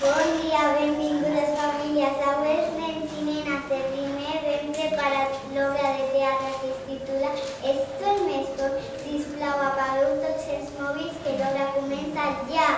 Bon dia, benvingudes famílies. Avui els nens i nenes de primer hem preparat l'obra de teatre que es titula Esto es mejor. Sisplau, apagueu tots els mòbils que l'obra comença ja.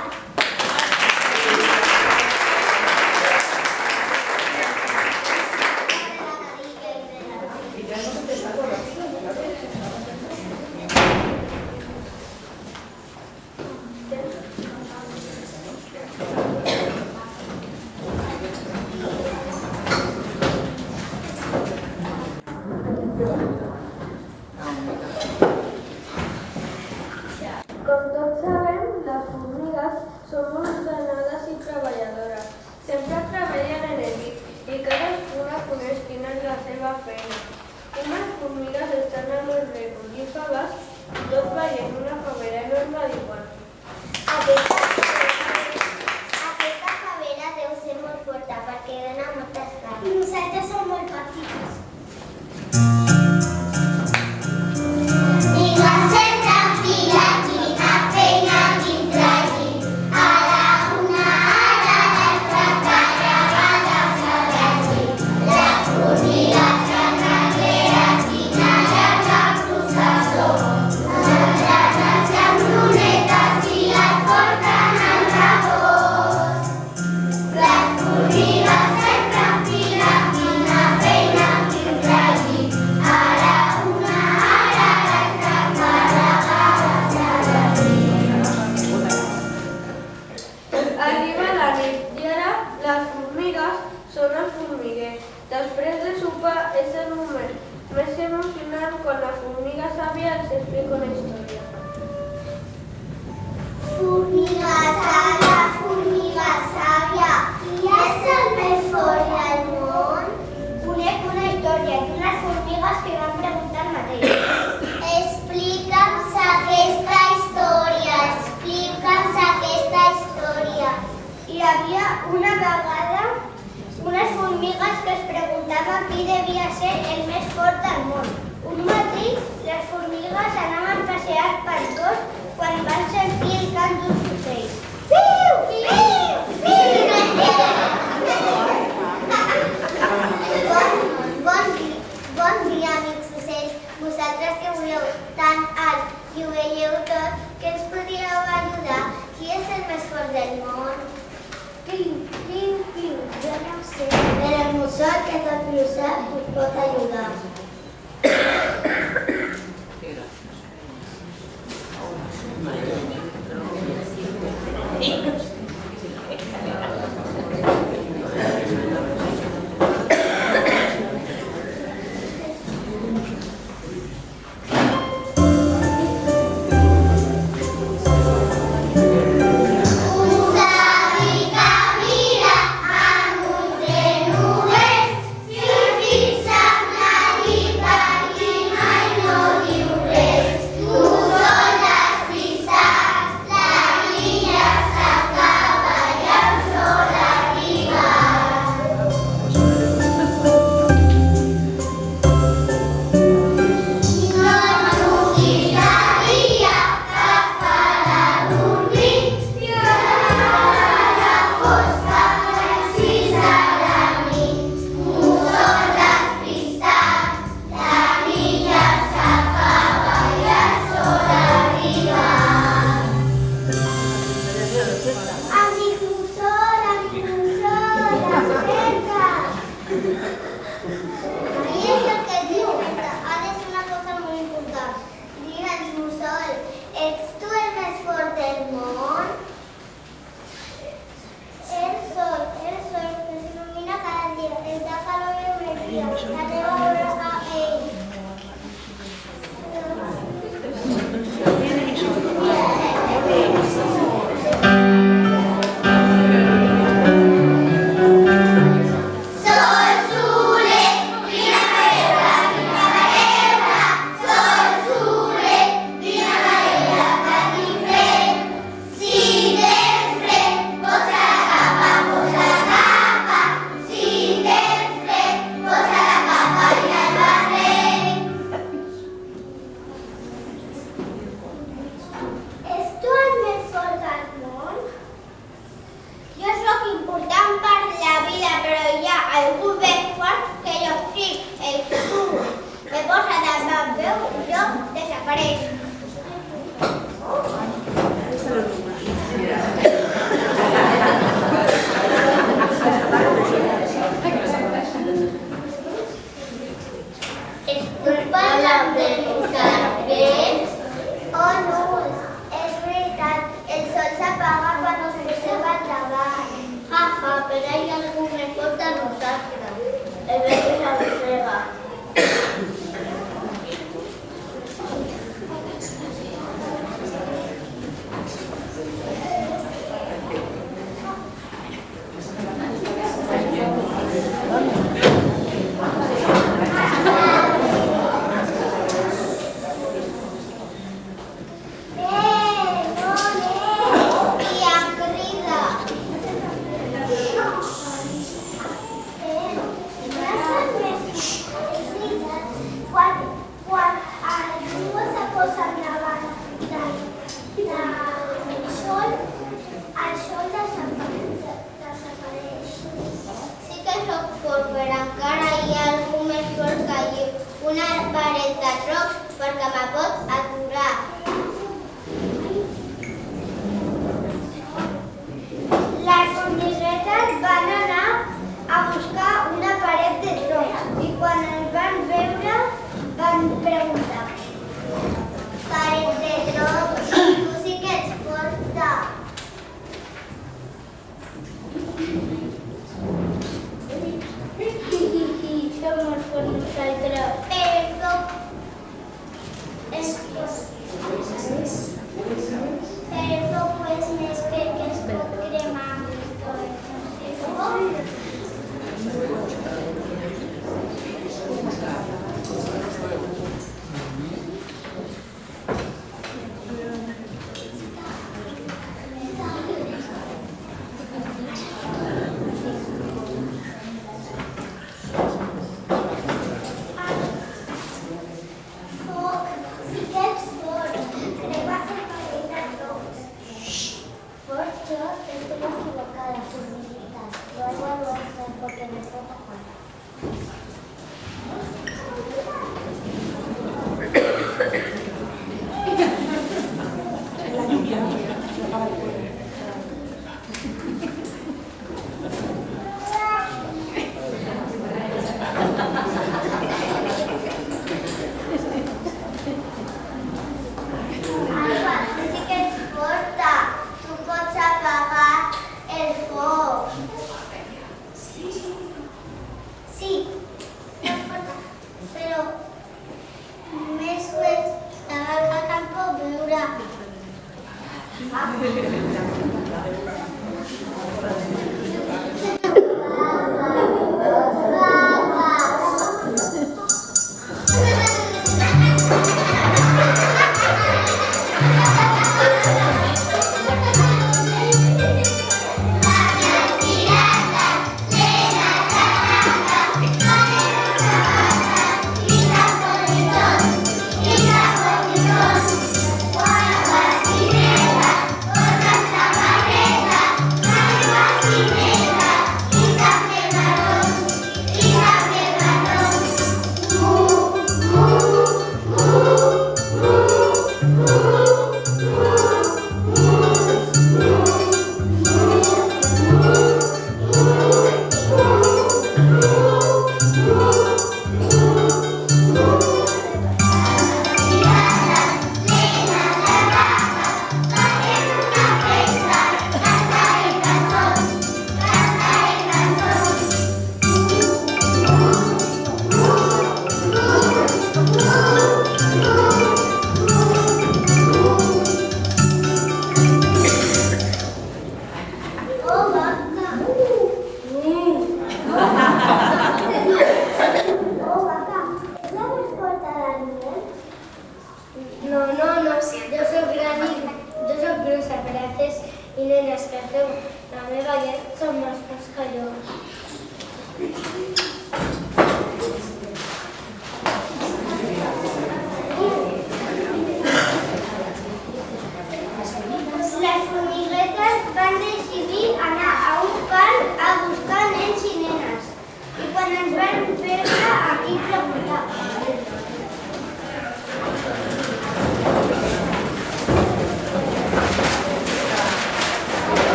Com tots sabem, les formigues són molt ordenades i treballadores. Sempre treballen en equip i cadascuna coneix quina és la seva feina. Unes formigues estan amb el recollir faves i tot veient una favera enorme d'igual. Aquesta favera deu ser molt forta perquè dona moltes carns. Nosaltres som molt petits. Arriba la nit i ara les formigues són al formiguer. Després de sopar és el moment més emocionant quan la formiga sàvia els explica una història. Formiga sàvia, qui és el més fort del món? Conec una història d'unes formigues que van preguntar el mateix. Explica'ns aquesta història. Hi havia una vegada unes formigues que es preguntaven qui devia ser el més fort del món. Un matí, les formigues anaven passeant pel bosc quan van sentir el cant d'uns ocells. Piu! Piu! Bon dia, amics ocells. Vosaltres que voleu tan alt i ho veieu tot, que ens podríeu ajudar? Qui és el més fort del món? Piu, jo no ho sé. Però el mussol que tot ho sap us pot ajudar. però hi ha algú més fort que nosaltres. El vell s'arrossega.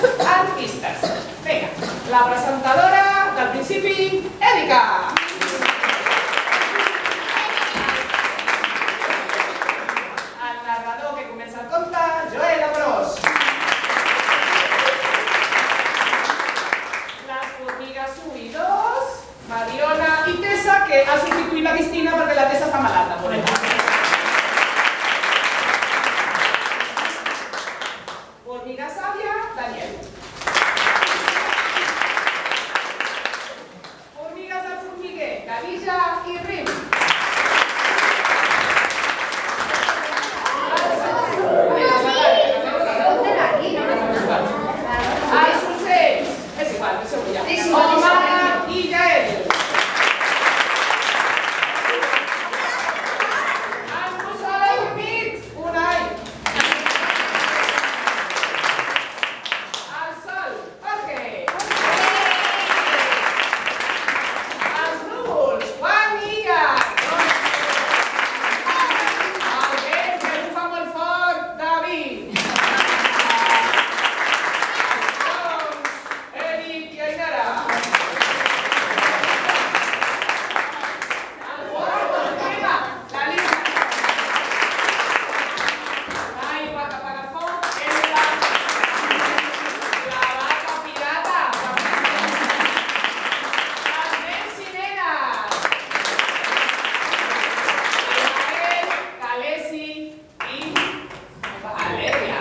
artistes. Vinga, la presentadora del principi, Èrica. El narrador que comença el conte, Joel Amorós. Les formigues 1 i 2, Mariona i Tessa, que ha substituït la Cristina perquè la Tessa està malalta. Formiga sàvia, Daniel. Formigues del formiguer, Galija i Rim. Els ocells, és igual, no sé ja. Home i Jael. El mussol mig, Unai. El sol, Jorge. Els núvols, Juan i Illa. El vent que bufa molt fort, David. Eric i Ainara. El foc, Emma, la Lisa. L'aigua que apaga el foc, Elsa. La vaca pirata. Els nens i nenes. Ismael, Calesi i Valèria.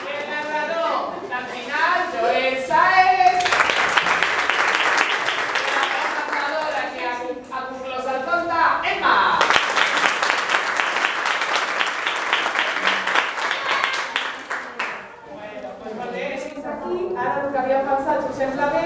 El narrador del final, Joel Sáez. La presentadora que ha conclòs el conte, Emma. Bueno, doncs molt bé, fins aquí. Ara el que havíem pensat us sembla bé.